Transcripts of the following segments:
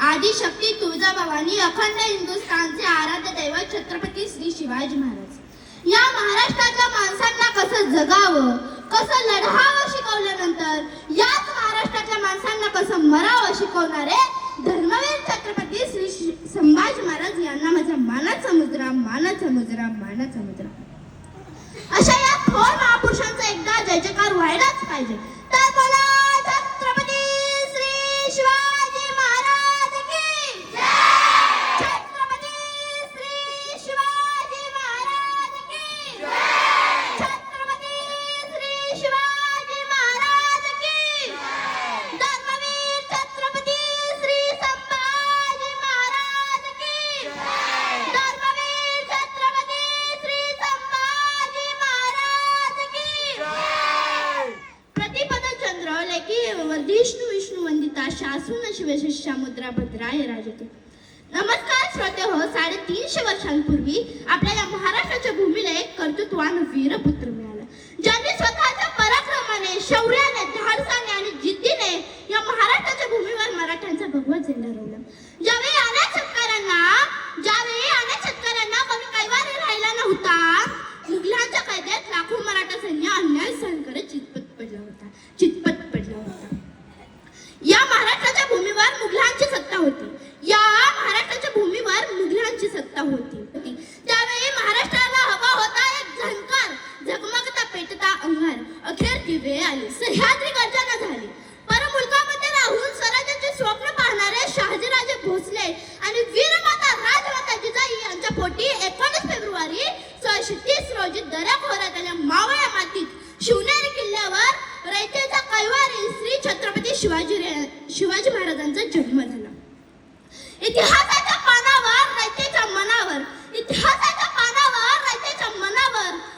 आदिशक्ती तुळजाभवानी अखंड हिंदुस्थानचे आराध्य दैवत छत्रपती श्री शिवाजी महाराज। या महाराष्ट्राच्या माणसांना कसं जगावं, कसं लढावं शिकवल्यानंतर याच महाराष्ट्राच्या माणसांना कसं मरावं शिकवणारे धर्मवीर छत्रपती श्री संभाजी महाराज यांना माझा मानाचा मुजरा, मानाचा मुजरा, मानाचा मुजरा। अशा या थोर महापुरुषांचा एकदा जय जयकार व्हायलाच पाहिजे। तर बोला छत्रपती श्री शिवाजी महाराज की जय। छत्रपती श्री शिवाजी महाराज की जय। छत्रपती श्री शिवाजी महाराज की जय। धर्मवीर छत्रपती श्री संभाजी महाराज की जय। धर्मवीर छत्रपती श्री संभाजी महाराज की जय। प्रतिपदचंद्र लेखी वर्धिष्णु विष्णु वंदिता शासून शिवशिष्या मुद्रा भद्राय राजते। नमस्कार श्रोते हो, 350 वर्षांपूर्वी आपल्या या महाराष्ट्राच्या भूमीला एक कर्तृत्वान वीरपुत्र मिळाला, ज्यांनी स्वतःच्या पराक्रमाने, शौर्याने, धाडसाने आणि जिद्दीने या महाराष्ट्राच्या भूमीवर मराठ्यांचा भगवा झेंडा रोवला। ज्यावेळी अनेक शेतकऱ्यांना कोणी कैवारी राहिला नव्हता, मुघलांच्या कैद्यात लाखो मराठा सैन्य अन्याय सहन करत चितपट पडला होता। या महाराष्ट्राच्या भूमीवर मुघलांची सत्ता होती। त्यावेळी महाराष्ट्राला हवा होता एक झंकार, झगमगता पेटता अंगार। अखेर ती वेळ आली, सह्याद्री गर्जना झाली। परमुलकामध्ये राहून स्वराज्याचे स्वप्न पाहणारे शहाजीराजे भोसले आणि वीरमाता राजमाता जिजाई यांच्या पोटी 19 फेब्रुवारी 1630 रोजी दऱ्याखोऱ्यातल्या मावळ्या मातीत शिवनेरी किल्ल्यावर रयतेचा कैवारी श्री छत्रपती शिवाजी महाराजांचा जन्म झाला। इतिहासाच्या पानावर रयतेच्या मनावर,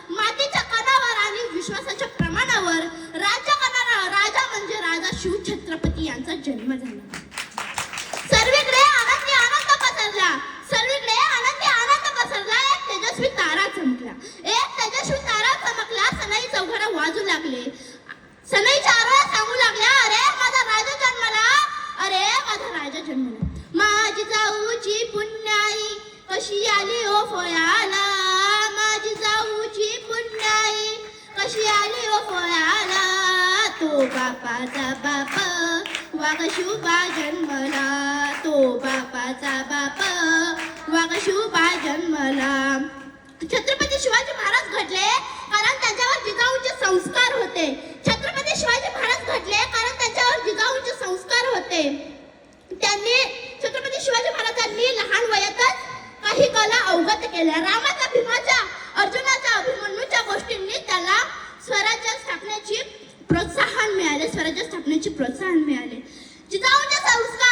मातीच्या कणावर आणि विश्वासाच्या प्रमाणावर राज्य करणारा राजा म्हणजे राजा शिव छत्रपती यांचा जन्म झाला। सर्वीकडे आनंदी आनंद पसरला, एक तेजस्वी तारा चमकला, सनई चौघडा वाजू लागले। सनईच्या आरोळ्या सांगू लागल्या, अरे माझा राजा जन्मला। माझी जाऊची पुण्याई कशी आली ओ फोयाला, माझी जाऊची पुण्याई कशी आली ओ फोयाला। तो बापाचा बाप वाघ शिवबा जन्मला, तो बापाचा बाप वाघ शिवबा जन्मला। छत्रपती शिवाजी महाराज घडले कारण त्यांच्यावर जिजाऊंचे संस्कार होते। छत्रपती शिवाजी महाराज घडले कारण त्यांच्यावर जिजाऊंचे संस्कार होते। छत्रपती शिवाजी महाराजांनी लहान वयातच काही कला अवगत केल्या। रामाच्या, भीमाच्या, अर्जुनाच्या, अभिमन्यूच्या गोष्टींनी त्याला स्वराज्य स्थापनेची प्रोत्साहन मिळाले। जिजाऊंचे संस्कार